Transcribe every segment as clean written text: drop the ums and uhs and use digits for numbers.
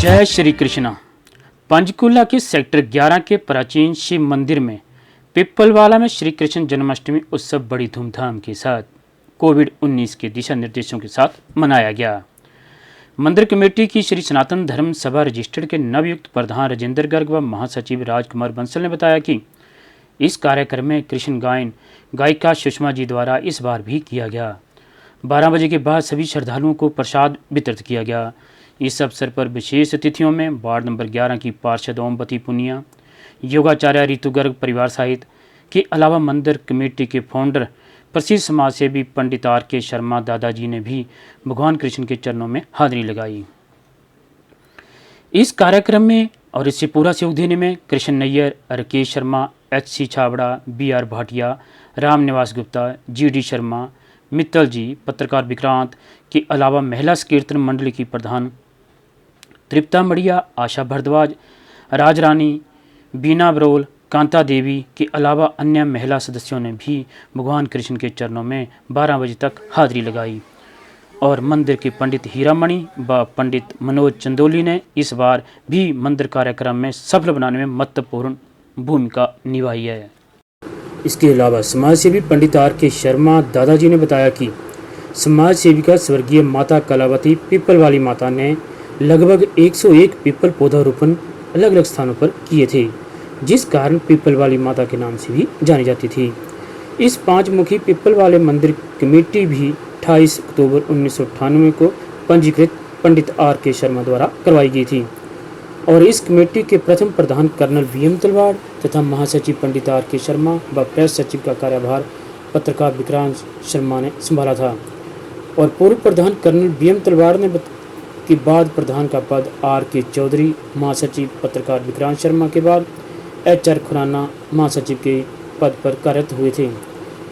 जय श्री कृष्णा। पंचकूला के सेक्टर 11 के प्राचीन शिव मंदिर में पिप्पलवाला में श्री कृष्ण जन्माष्टमी उत्सव बड़ी धूमधाम के साथ कोविड-19 के दिशा निर्देशों के साथ मनाया गया। मंदिर कमेटी की श्री सनातन धर्म सभा रजिस्टर्ड के नवयुक्त प्रधान राजेंद्र गर्ग व महासचिव राजकुमार बंसल ने बताया कि इस कार्यक्रम में कृष्ण गायन गायिका सुषमा जी द्वारा इस बार भी किया गया। 12 बजे के बाद सभी श्रद्धालुओं को प्रसाद वितरित किया गया। इस अवसर पर विशेष अतिथियों में वार्ड नंबर 11 की पार्षद ओमवती पुनिया, योगाचार्य ऋतु गर्ग परिवार सहित के अलावा मंदिर कमेटी के फाउंडर प्रसिद्ध समाज सेवी पंडित R.K. शर्मा दादाजी ने भी भगवान कृष्ण के चरणों में हाजिरी लगाई। इस कार्यक्रम में और इससे पूरा सहयोग देने में Krishna Nayyar, Rakesh Sharma, H.C. Chhabra, B.R. Bhatia, Ram Niwas Gupta, G.D. Sharma, Mittal जी, पत्रकार विक्रांत के अलावा महिला कीर्तन मंडली की प्रधान तृप्ता मड़िया, आशा भारद्वाज, राज रानी, बीना बरोल, कांता देवी के अलावा अन्य महिला सदस्यों ने भी भगवान कृष्ण के चरणों में 12 बजे तक हाजिरी लगाई और मंदिर के पंडित हीरामणि व पंडित मनोज चंदोली ने इस बार भी मंदिर कार्यक्रम में सफल बनाने में महत्वपूर्ण भूमिका निभाई है। इसके अलावा समाज सेवी पंडित R.K. शर्मा दादाजी ने बताया कि समाज सेविका स्वर्गीय माता कलावती पिप्पलवाली माता ने लगभग 101 पिप्पल पौधारोपण अलग अलग स्थानों पर किए थे, जिस कारण पिप्पल वाली माता के नाम से भी जानी जाती थी। इस 5 मुखी पिप्पल वाले मंदिर कमेटी भी 28 अक्टूबर 1998 को पंजीकृत पंडित R.K. शर्मा द्वारा करवाई गई थी और इस कमेटी के प्रथम प्रधान कर्नल V.M. तलवाड़ तथा महासचिव पंडित R.K. शर्मा व प्रेस सचिव का कार्यभार पत्रकार विक्रांत शर्मा ने संभाला था और पूर्व प्रधान कर्नल V.M. तलवाड़ ने के बाद प्रधान का पद R.K. चौधरी, महासचिव पत्रकार विक्रांत शर्मा के बाद H.R. खुराना महासचिव के पद पर कार्यरत हुए थे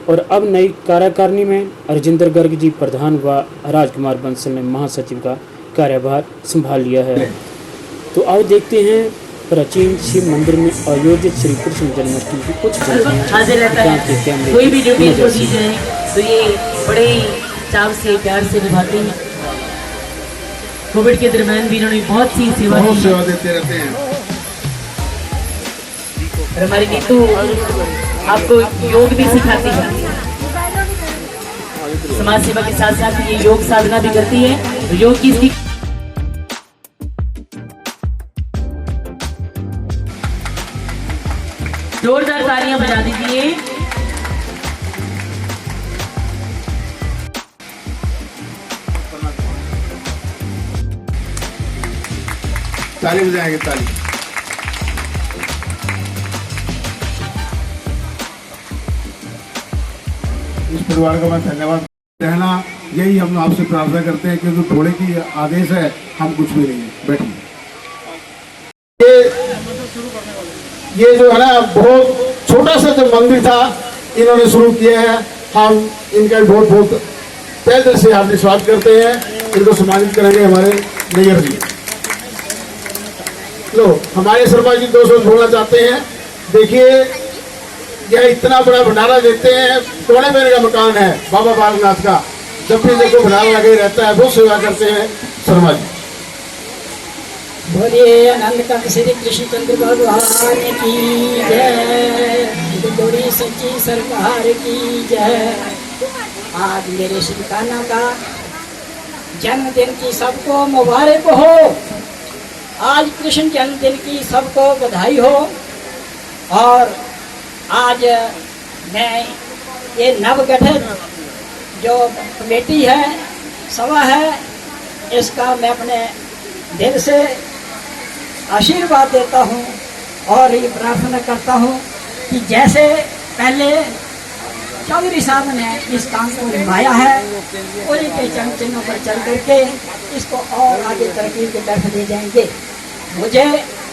और अब नई कार्यकारिणी में राजेंद्र गर्ग जी प्रधान व राजकुमार बंसल ने महासचिव का कार्यभार संभाल लिया है। तो आओ देखते हैं प्राचीन शिव मंदिर में आयोजित श्री कृष्ण जन्माष्टमी की कुछ कोई भी ड्यूटी जो दी जाए तो ये बड़े चाव से प्यार से निभाते हैं। कोविड के दरमियान भी इन्होंने बहुत सी सेवा देते रहते हैं और हमारी नीतू आपको योग भी सिखाती है। समाज सेवा के साथ साथ ये योग साधना भी करती है। तो योग की जोरदार तालियां बजा दीजिए। ताली बजाएंगे, ताली। इस परिवार का मैं धन्यवाद कहना यही हम आपसे प्रार्थना करते हैं क्योंकि थोड़े की आदेश है, हम कुछ भी नहीं है। बैठिए। ये जो है ना बहुत छोटा सा जो मंदिर था इन्होंने शुरू किया है, हम इनका बहुत बहुत तहे दिल से हार्दिक स्वागत करते हैं। इनको सम्मानित करेंगे हमारे मेयर जी। लो हमारे शर्मा जी 2 शब्द बोलना चाहते हैं। देखिए यह इतना बड़ा भंडारा देते हैं, कोने मेरे का मकान है बाबा बालनाथ का, जब भी देखो भंडारा लगे रहता है, बहुत सेवा करते हैं शर्मा जी। बोलिए आनंद कंद श्री कृष्णचंद्र भगवान की जय, बड़ी सच्ची सरकार की जय। आज मेरे श्री कान्हा का जन्मदिन की सबको मुबारक हो। आज कृष्ण जन्मदिन की सबको बधाई हो। और आज मैं ये नवगठित जो कमेटी है, सभा है, इसका मैं अपने दिल से आशीर्वाद देता हूँ और ये प्रार्थना करता हूँ कि जैसे पहले चौधरी साहब ने इस काम को निभाया है और इनके चरण चिन्हों पर चल करके इसको और आगे तरक्की की तरफ ले जाएंगे। मुझे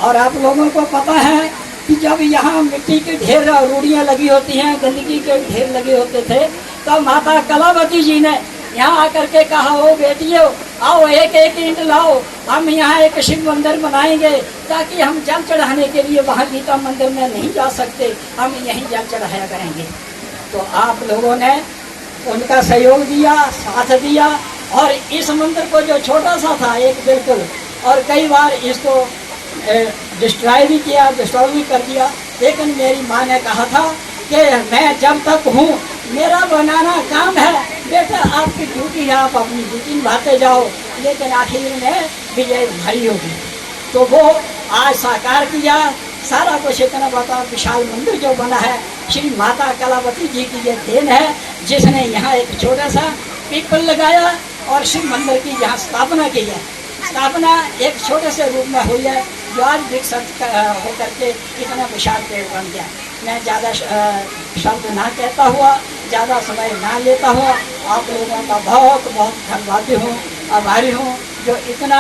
और आप लोगों को पता है कि जब यहाँ मिट्टी के ढेर रूढ़ियाँ लगी होती हैं, गंदगी के ढेर लगे होते थे, तो माता कलावती जी ने यहाँ आकर के कहा, हो बेटियों आओ एक एक ईंट लाओ, हम यहाँ एक शिव मंदिर बनाएंगे ताकि हम जल चढ़ाने के लिए वहाँ गीता मंदिर में नहीं जा सकते, हम यहीं जल चढ़ाया करेंगे। तो आप लोगों ने उनका सहयोग दिया, साथ दिया और इस मंदिर को जो छोटा सा था, एक बिल्कुल और कई बार इसको डिस्ट्रॉय भी किया, डिस्ट्रॉय भी कर दिया। लेकिन मेरी माँ ने कहा था कि मैं जब तक हूँ मेरा बनाना काम है, बेटा आपकी ड्यूटी है, आप अपनी ड्यूटी निभाते जाओ। लेकिन आखिर में विजय भाई होगी, तो वो आज साकार किया। सारा कुछ इतना बड़ा विशाल मंदिर जो बना है, श्री माता कलावती जी की ये देन है, जिसने यहाँ एक छोटा सा पीपल लगाया और शिव मंदिर की यहाँ स्थापना की है। स्थापना एक छोटे से रूप में हुई है, जो आज विकसित होकर के इतना विशाल पेड़ बन गया। मैं ज़्यादा शब्द ना कहता हुआ, ज़्यादा समय ना लेता हुआ, आप लोगों का बहुत बहुत धन्यवादी हूँ, आभारी हूँ, जो इतना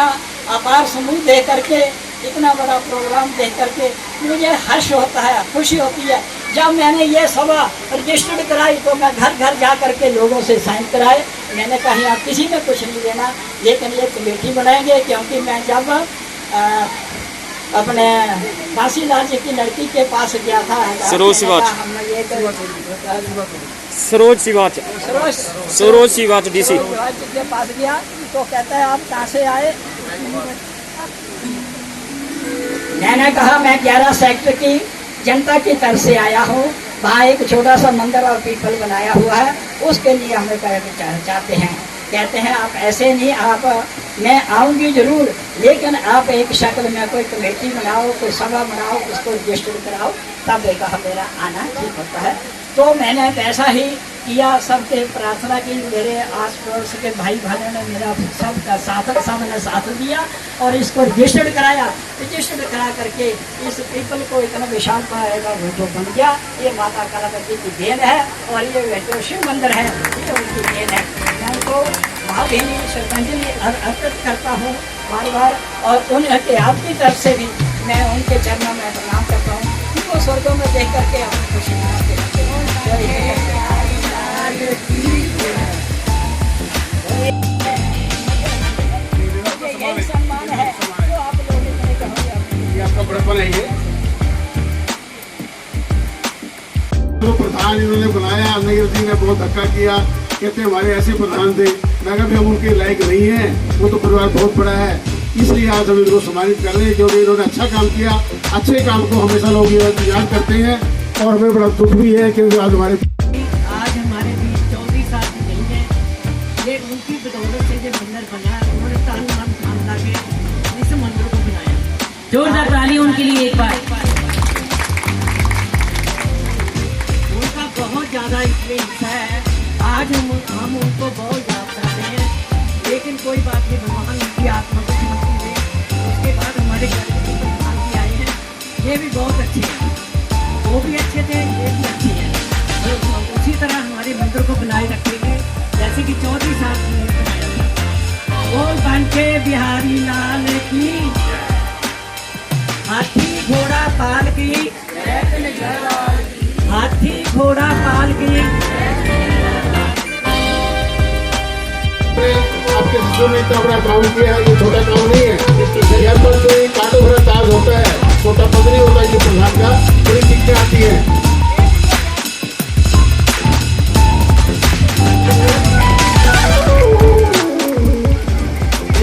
अपार समूह दे करके, इतना बड़ा प्रोग्राम देख करके मुझे हर्ष होता है, खुशी होती है। जब मैंने ये सभा रजिस्टर्ड कराई तो मैं घर घर जा करके लोगों से साइन कराए। मैंने कहा यहाँ किसी ने कुछ नहीं लेना, लेकिन ये कमेटी बनाएंगे, क्योंकि मैं जब अपने काशीलाल जी की लड़की के पास गया था, सरोज शिवाच डीसी के पास गया तो कहता है आप कहाँ से आए। मैंने कहा मैं 11 सेक्टर की जनता की तरफ से आया हूँ, वहाँ एक छोटा सा मंदिर और पीपल बनाया हुआ है, उसके लिए हमें चाहते हैं। कहते हैं आप ऐसे नहीं, आप मैं आऊँगी जरूर, लेकिन आप एक शक्ल में कोई कमेटी बनाओ, कोई सभा बनाओ, उसको रजिस्टर कराओ, तब देखा मेरा आना ठीक होता है। तो मैंने वैसा ही किया, सबके प्रार्थना की, मेरे आस पड़ोस के भाई बहनों ने मेरा सबका सबने साथ दिया और इसको रजिस्टर्ड कराया। रजिस्टर्ड करा करके इस पीपल को इतना विशाल पाएगा जो बन गया। ये माता कलावती की देन है और ये जो शिव मंदिर है ये उनकी देन है। मैं उनको भावभीनी श्रद्धांजलि अर्पित करता हूँ बार बार, और उनके आपकी तरफ से भी मैं उनके चरणों में प्रणाम करता हूँ। उनको स्वर्गों में देख करके अपनी खुशी मनाते रहते हैं। यही सम्मान है जो आप लोगों ने कहा, ये आपका बड़प्पन है। ये तो प्रधान इन्होंने बनाया, नैयर जी ने बहुत धक्का किया, कहते हमारे ऐसे प्रधान थे। मैं कहा हम उनके लायक नहीं है, वो तो परिवार बहुत बड़ा है, इसलिए आज हम इनको सम्मानित कर रहे हैं, क्योंकि इन्होंने अच्छा काम किया। अच्छे काम को हमेशा लोग याद करते हैं और हमें बड़ा दुख भी है क्योंकि आज हमारे बीच 34 साल की नहीं है। ये उनकी बदौलत से जो मंदिर बना, उन्होंने तन मन धन लगा के इस मंदिर को बनाया। जोरदार ताली उनके लिए एक बार। उनका बहुत ज़्यादा इसमें हिस्सा है। आज हम उनको बहुत याद करते हैं, लेकिन कोई बात नहीं, भगवान उनकी आत्मा को शांति दे। उसके बाद हमारे घर के प्रधान भी आए हैं, ये भी बहुत अच्छे हैं, वो भी अच्छे थे, ये भी अच्छे हैं। तो उसी तरह हमारे मंदिर को बनाए रखेंगे, जैसे कि 34 साल पहले बनाया था। बोल बनके बिहारी लाल की, हाथी घोड़ा पाल की, हाथी घोड़ा पाल की। आपके शिष्यों ने इतना बड़ा काम किया है, ये छोटा काम नहीं है। यहाँ पर जो कांटो भरा ताज होता है, छोटा पद नहीं होता ये प्रधान का, बड़ी दिक्कतें आती है।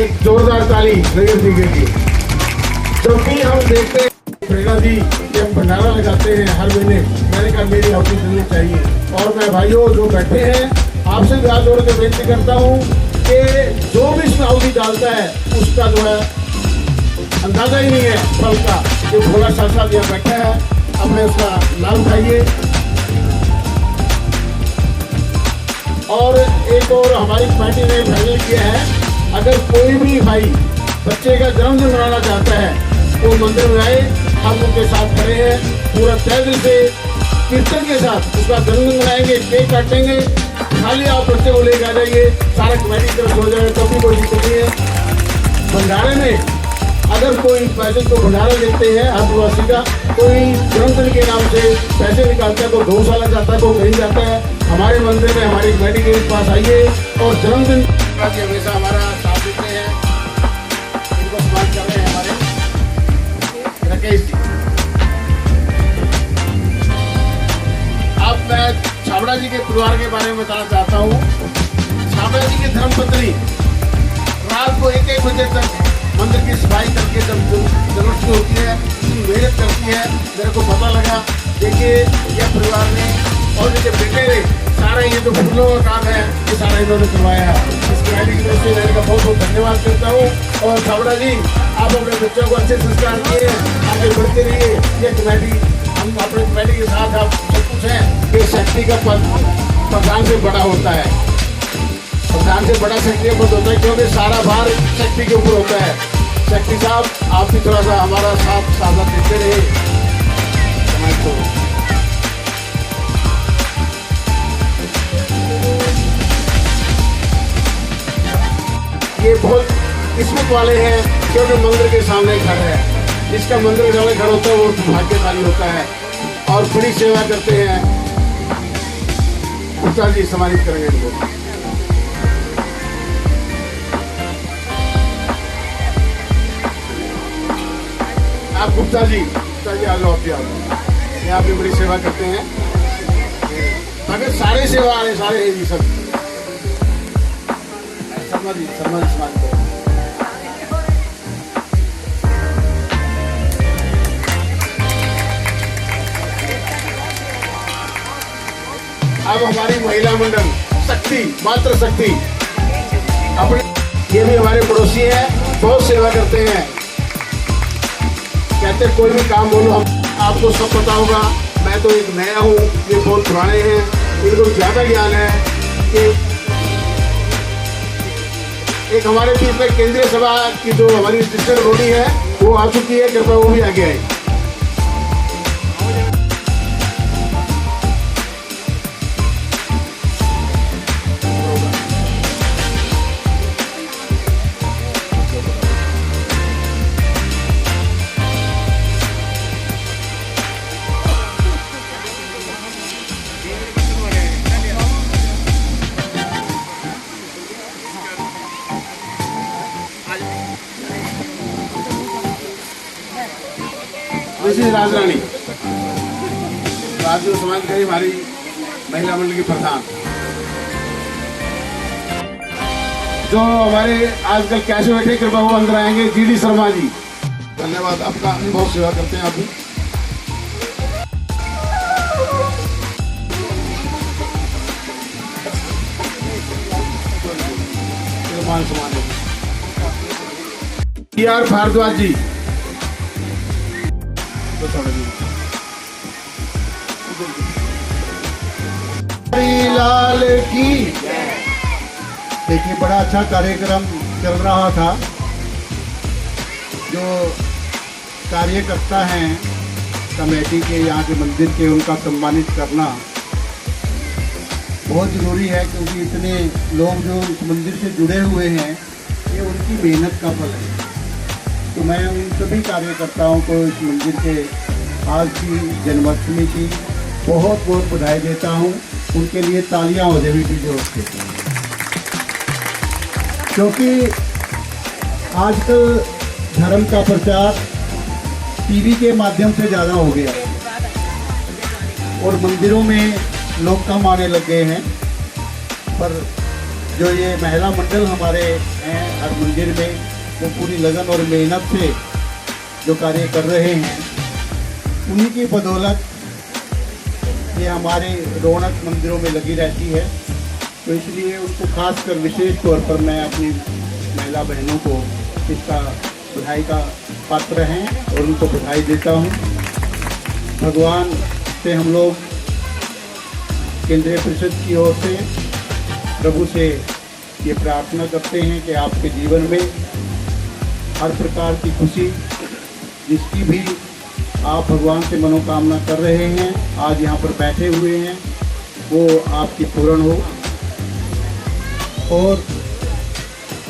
एक जोरदार ताली नगर जी की। जब भी हम देखते हैं प्रेरणा जी जब भंडारा लगाते हैं हर महीने, मैंने कहा मेरी आहुति देनी चाहिए। और मैं भाइयों जो बैठे हैं, आपसे भी हाथ जोड़ के बेनती करता हूँ कि जो भी इसमें आहुति डालता है उसका जो है अंदाजा ही नहीं है फल का। जो भोला साक्षात यहाँ बैठा है, अपने उसका लाभ उठाइए। और एक और हमारी पार्टी ने फाइनल किया है, अगर कोई भी भाई बच्चे का जन्मदिन मनाना चाहता है तो मंदिर में आए, हम उनके साथ खड़े हैं, पूरा तय दिल से कीर्तन के साथ उसका जन्मदिन मनाएंगे, केक काटेंगे। खाली आप बच्चे को लेकर आ जाइए, सारा कमेटी की तरफ हो जाएगा, तो भी कोई दिक्कत नहीं है। भंडारे में अगर कोई पैसे को भंडारा देते हैं आदिवासी का, कोई जन्मदिन के नाम से पैसे निकालता है, कोई गौशाला जाता है, कोई कहीं जाता है, हमारे मंदिर में हमारी कमेटी के पास आइए और जन्मदिन के हमेशा हमारा साथ देते हैं। इनको सम्मान कर रहे हैं हमारे राकेश जी। अब मैं छाबड़ा जी के परिवार के बारे में बताना चाहता हूँ। छाबड़ा जी की धर्मपत्नी रात को 1-1 बजे तक मंदिर की सफाई करके जब जरूरत होती है उसकी मेहनत करती है। मेरे को पता लगा, देखिए यह परिवार ने और जो बेटे ने सारा ये जो फूलों का काम है ये सारा इन्होंने करवाया। इस कमेटी की तरफ से मैं इनका बहुत बहुत धन्यवाद करता हूँ। और छाबड़ा जी, आप अपने बच्चों को अच्छे संस्कार दिए, आगे बढ़ते रहिए। ये कमेटी, हम अपने कमेटी के साथ आप सब कुछ हैं कि शक्ति का पद प्रधान से बड़ा होता है, प्रधान से बड़ा शक्ति का पद होता है, क्योंकि सारा भार शक्ति के ऊपर होता है। शक्ति साहब, आप भी थोड़ा सा हमारा साथ देते रहे। ये बहुत किस्मत वाले हैं, क्योंकि मंदिर के सामने घर है। जिसका मंदिर के सामने घर होता है वो भाग्यशाली होता है और बड़ी सेवा करते हैं। गुप्ता जी सम्मानित करेंगे इनको। आप गुप्ता जी आ जाओ, आप यहाँ पे बड़ी सेवा करते हैं। अगर सारे सेवा आ रहे, सारे हैं जी सब। शर्मा जी सम्मानित करें। अब हमारी महिला मंडल शक्ति, मात्र शक्ति, अपने ये भी हमारे पड़ोसी हैं, बहुत सेवा करते हैं। कहते कोई भी काम बोलो, हम आपको सब पता होगा। मैं तो एक नया हूँ, ये बहुत पुराने हैं, इनको ज़्यादा ज्ञान है कि एक हमारे बीच में केंद्रीय सभा की जो हमारी डिस्ट्रिक्ट बॉडी है वो आ चुकी है, कृपया वो भी आगे आए। राजरानी राजू समाज की हमारी महिला मंडल की प्रधान, जो हमारे आजकल कैसे बैठे, कृपया वो अंदर आएंगे। जीडी शर्मा जी, धन्यवाद आपका, बहुत सेवा करते हैं आप भी। आर भारद्वाज जी, लाल की। देखिए, बड़ा अच्छा कार्यक्रम चल रहा था। जो कार्यकर्ता हैं कमेटी के, यहाँ के मंदिर के, उनका सम्मानित करना बहुत ज़रूरी है, क्योंकि इतने लोग जो इस मंदिर से जुड़े हुए हैं, ये उनकी मेहनत का फल है। तो मैं उन सभी कार्यकर्ताओं को इस मंदिर के आज की जन्माष्टमी की बहुत बहुत बधाई देता हूँ। उनके लिए तालियां हो जाए की जरूरत है, क्योंकि आजकल धर्म का प्रचार टीवी के माध्यम से ज़्यादा हो गया और मंदिरों में लोग कम आने लग गए हैं। पर जो ये महिला मंडल हमारे हैं हर मंदिर में, वो पूरी लगन और मेहनत से जो कार्य कर रहे हैं, उन्हीं की बदौलत ये हमारे रौनक मंदिरों में लगी रहती है। तो इसलिए उनको खासकर विशेष तौर पर मैं अपनी महिला बहनों को इसका बधाई का पात्र हैं और उनको बधाई देता हूँ। भगवान से हम लोग केंद्रीय परिषद की ओर से प्रभु से ये प्रार्थना करते हैं कि आपके जीवन में हर प्रकार की खुशी, जिसकी भी आप भगवान से मनोकामना कर रहे हैं, आज यहाँ पर बैठे हुए हैं, वो आपकी पूर्ण हो और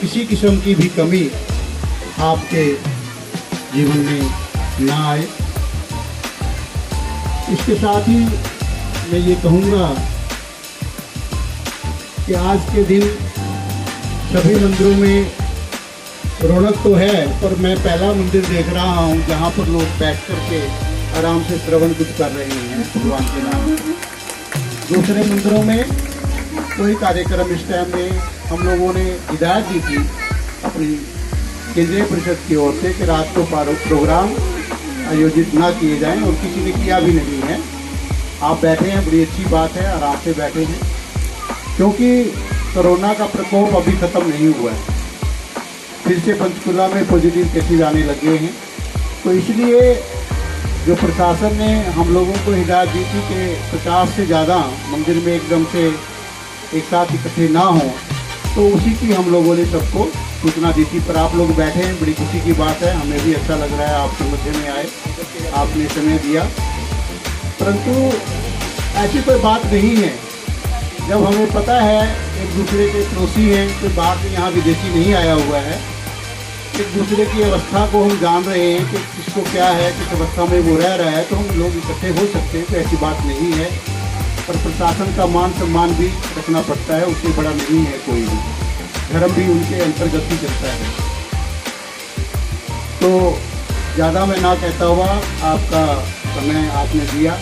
किसी किस्म की भी कमी आपके जीवन में ना आए। इसके साथ ही मैं ये कहूँगा कि आज के दिन सभी मंदिरों में रौनक तो है, पर मैं पहला मंदिर देख रहा हूँ जहाँ पर लोग बैठ कर के आराम से श्रवण कुछ कर रहे हैं भगवान के नाम। दूसरे मंदिरों में कोई कार्यक्रम इस टाइम में हम लोगों ने हिदायत दी थी अपनी केंद्रीय परिषद की ओर से कि रात को प्रोग्राम आयोजित ना किए जाएं, और किसी ने किया भी नहीं है। आप बैठे हैं, बड़ी अच्छी बात है, आराम से बैठे हैं, क्योंकि कोरोना का प्रकोप अभी ख़त्म नहीं हुआ है। फिर से पंचकुला में पॉजिटिव केसेज आने लगे हैं। तो इसलिए जो प्रशासन ने हम लोगों को हिदायत दी थी कि 50 से ज़्यादा मंदिर में एकदम से एक साथ इकट्ठे ना हों, तो उसी की हम लोगों ने सबको सूचना दी थी। पर आप लोग बैठे हैं, बड़ी खुशी की बात है, हमें भी अच्छा लग रहा है आपके मध्य में आए, आपने समय दिया। परंतु ऐसी कोई बात नहीं है। जब हमें पता है एक दूसरे के पड़ोसी हैं, कोई बाहर से यहाँ विदेशी नहीं आया हुआ है, एक दूसरे की अवस्था को हम जान रहे हैं कि किसको क्या है, किस अवस्था में वो रह रहा है, तो हम लोग इकट्ठे हो सकते हैं। तो ऐसी बात नहीं है। पर प्रशासन का मान सम्मान भी रखना पड़ता है, उससे बड़ा नहीं है कोई भी। धर्म भी उनके अंतर्गत ही चलता है। तो ज़्यादा मैं ना कहता हुआ आपका समय आपने दिया।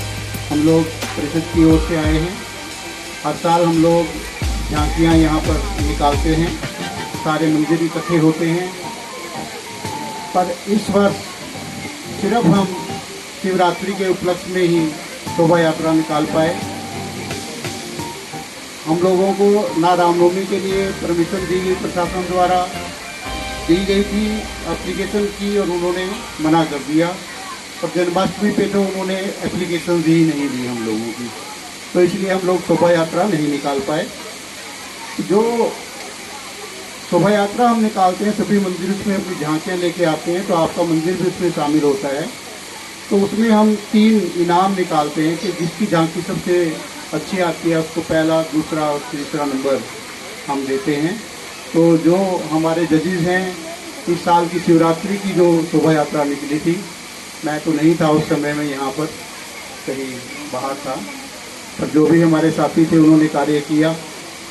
हम लोग परिषद की ओर से आए हैं। हर साल हम लोग झांकियाँ यहाँ पर निकालते हैं, सारे मंदिर इकट्ठे होते हैं। पर इस वर्ष सिर्फ हम शिवरात्रि के उपलक्ष्य में ही शोभा यात्रा निकाल पाए। हम लोगों को ना रामनवमी के लिए परमिशन दी गई, प्रशासन द्वारा दी गई थी, एप्लीकेशन की और उन्होंने मना कर दिया। और जन्माष्टमी पे तो उन्होंने एप्लीकेशन ही नहीं दी हम लोगों की, तो इसलिए हम लोग शोभा यात्रा नहीं निकाल पाए। जो शोभा यात्रा हम निकालते हैं, सभी मंदिर उसमें अपनी झांकियाँ लेके आते हैं, तो आपका मंदिर भी उसमें शामिल होता है। तो उसमें हम 3 इनाम निकालते हैं कि जिसकी झांकी सबसे अच्छी आती है उसको पहला, दूसरा और तीसरा नंबर हम देते हैं। तो जो हमारे जजेस हैं, इस साल की शिवरात्रि की जो शोभा यात्रा निकली थी, मैं तो नहीं था उस समय में, यहाँ पर कहीं बाहर था, पर जो भी हमारे साथी थे उन्होंने कार्य किया।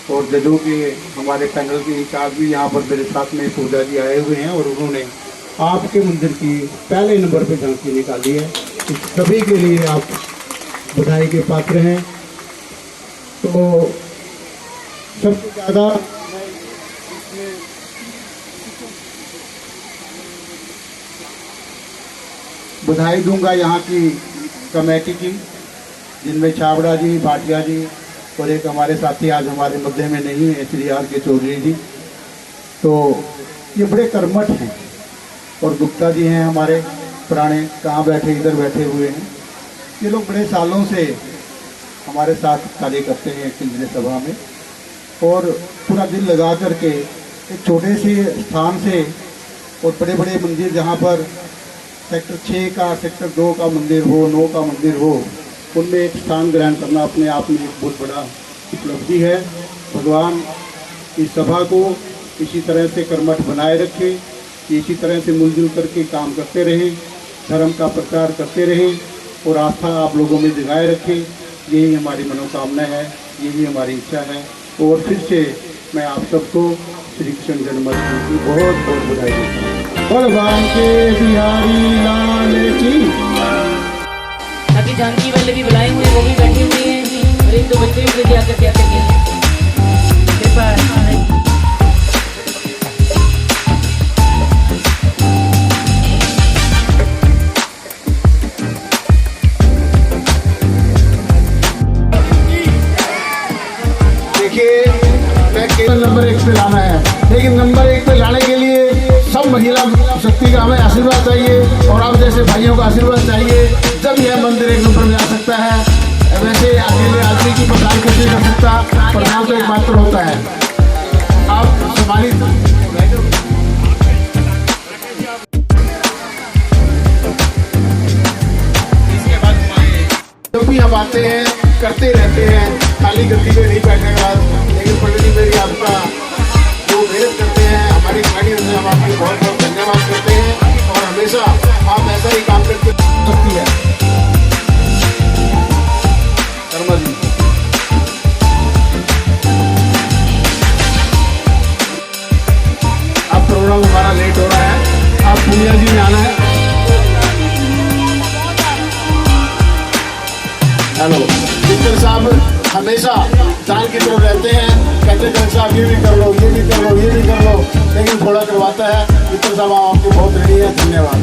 और जजों के हमारे पैनल के इंचार्ज भी यहाँ पर मेरे साथ में पूजा जी आए हुए हैं, और उन्होंने आपके मंदिर की पहले नंबर पे झांकी निकाली है। इस सभी के लिए आप बधाई के पात्र हैं। तो सबसे ज़्यादा बधाई दूंगा यहाँ की कमेटी की, जिनमें छाबड़ा जी, भाटिया जी और एक हमारे साथी आज हमारे मध्य में नहीं है, श्री आर के चौधरी जी। तो ये बड़े कर्मठ हैं। और गुप्ता जी हैं हमारे पुराने, कहाँ बैठे, इधर बैठे हुए हैं। ये लोग बड़े सालों से हमारे साथ कार्य करते हैं केंद्रीय सभा में, और पूरा दिल लगा करके एक छोटे से स्थान से और बड़े बड़े मंदिर, जहाँ पर सेक्टर 6 का, सेक्टर 2 का मंदिर हो, 9 का मंदिर हो, उनमें एक स्थान ग्रहण करना अपने आप में एक बहुत बड़ा उपलब्धि है। भगवान इस सभा को इसी तरह से कर्मठ बनाए रखे, इसी तरह से मिलजुल करके काम करते रहें, धर्म का प्रचार करते रहें और आस्था आप लोगों में जगाए रखें। यही हमारी मनोकामना है, यही हमारी इच्छा है। और फिर से मैं आप सबको श्री कृष्ण जन्माष्टमी की बहुत बहुत बधाई देता हूँ। भगवान के बिहारी लाल की। अभी जानकी वाले भी बुलाए हुए, वो भी बैठे हुए हैं, और एक दो बच्चे भी मुझे आकर क्या करेंगे। कृपा नंबर 1 पे लाना है, लेकिन नंबर 1 पे लाने के लिए सब महिला शक्ति का हमें आशीर्वाद चाहिए, और आप जैसे भाइयों का आशीर्वाद चाहिए, जब यह मंदिर 1 नंबर में आ सकता है। वैसे अकेले आदमी की प्रधान कुछ नहीं कर सकता, प्रधान तो एकमात्र होता है। आप सम्मानित जब भी हम आते हैं, करते रहते हैं, खाली गद्दी पे नहीं बैठने के बाद, लेकिन पंडित जी मेरी आपका जो मेहनत करते हैं, हमारी गाड़ी में हम आपकी बहुत बहुत धन्यवाद करते हैं। और हमेशा आप ऐसा ही काम करते सकती है। शर्मा जी, अब प्रोग्राम हमारा लेट हो रहा है, आप पूनिया जी में आना है। हेलो मित्र साहब, हमेशा दान की तरफ रहते हैं। कहते हैं साहब ये भी कर लो, ये भी कर लो, ये भी कर लो, लेकिन थोड़ा करवाता है। मित्र साहब आपके बहुत ऋणी है, धन्यवाद।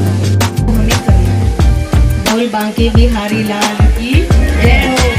बोल बांके बिहारी लाल की जय हो।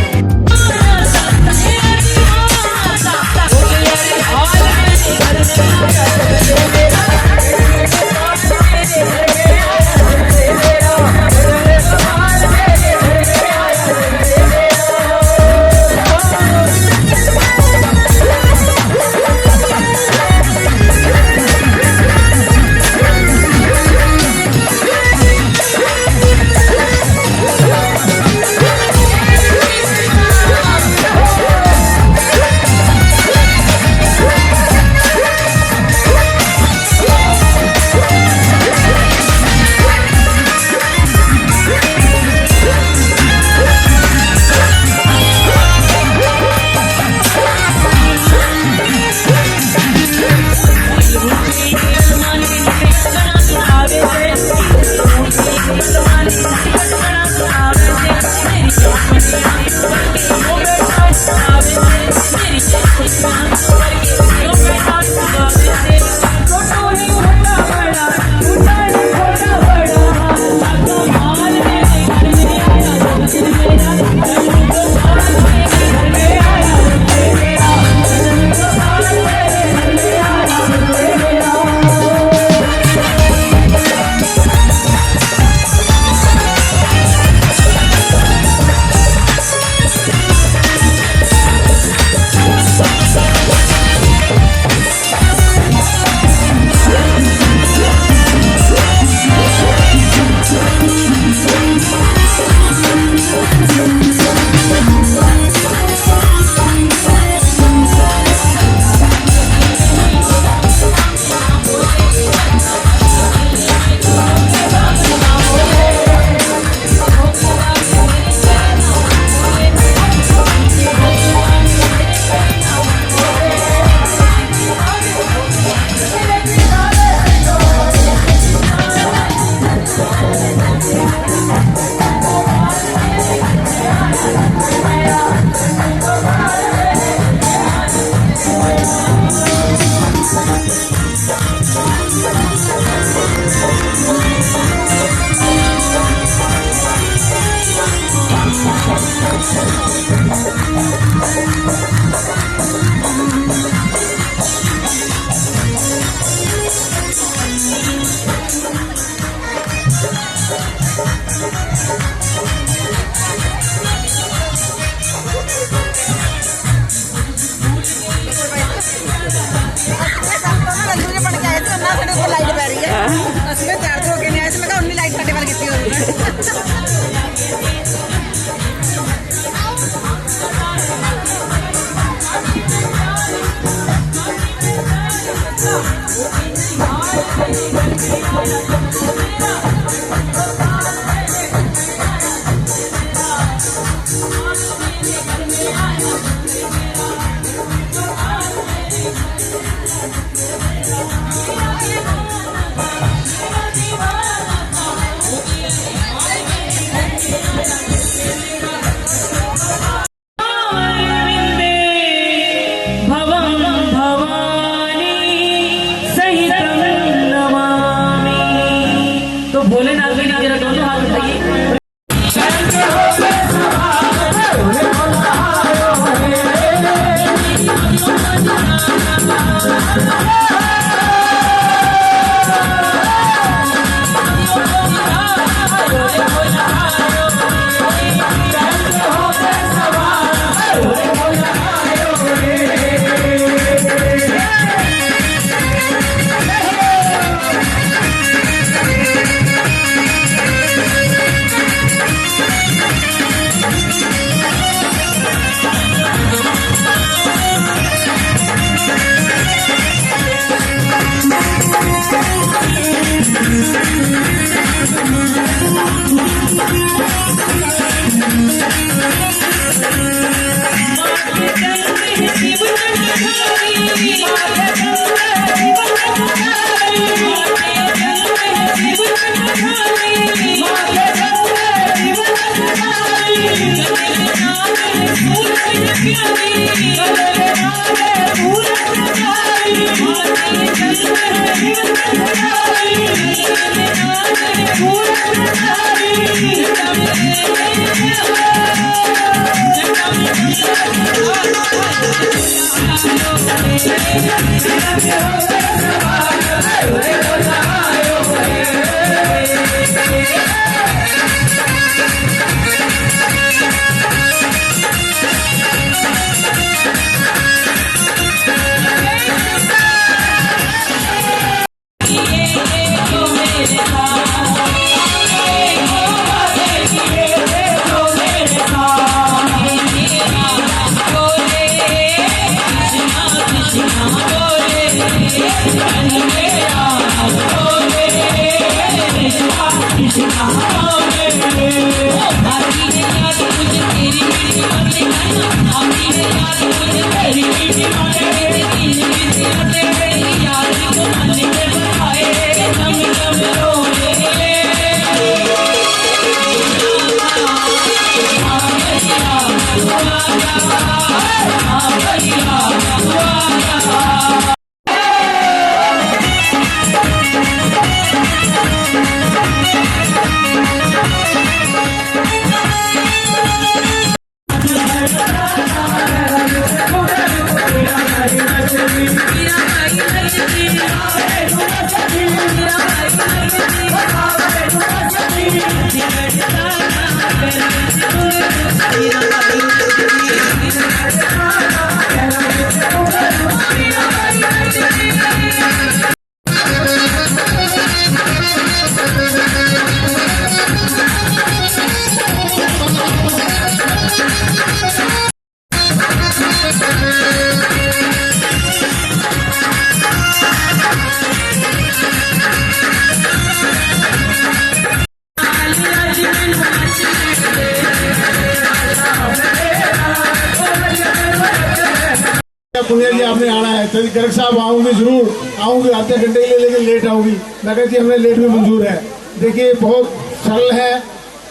पुनिया जी आपने आना है तो गर्ग साहब आऊंगी जरूर आऊंगी, आधे घंटे के लिए, लेकिन लेट आऊंगी। मैं कहती हमें लेट भी मंजूर है। देखिए बहुत सरल है,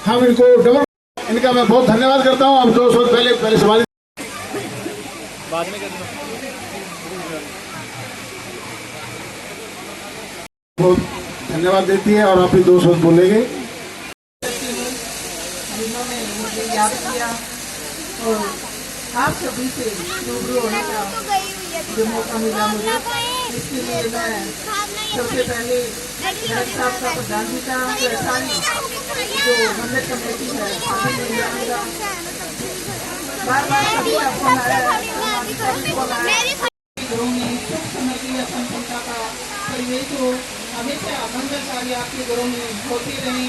हम इनको डबल इनका मैं बहुत धन्यवाद करता हूँ। अब 200 पहले सवाल बाद में करना। बहुत धन्यवाद देती है और आप भी 200 बोलेंगे। जिन्होंने मुझे याद किया और आप सभी से रूबरू होने का जो मौका मिला मुझे, इसके लिए मैं सबसे पहले गर्ग साहब का प्रधानता और सारी जो मंदिर कमेटी है सभी मिलूंगा। बार बार सभी का फोन आया है, घरों में सुख समृद्धि या संपन्नता का परिवेश हो, हमेशा मंगल कार्य आपके घरों में होते रहे।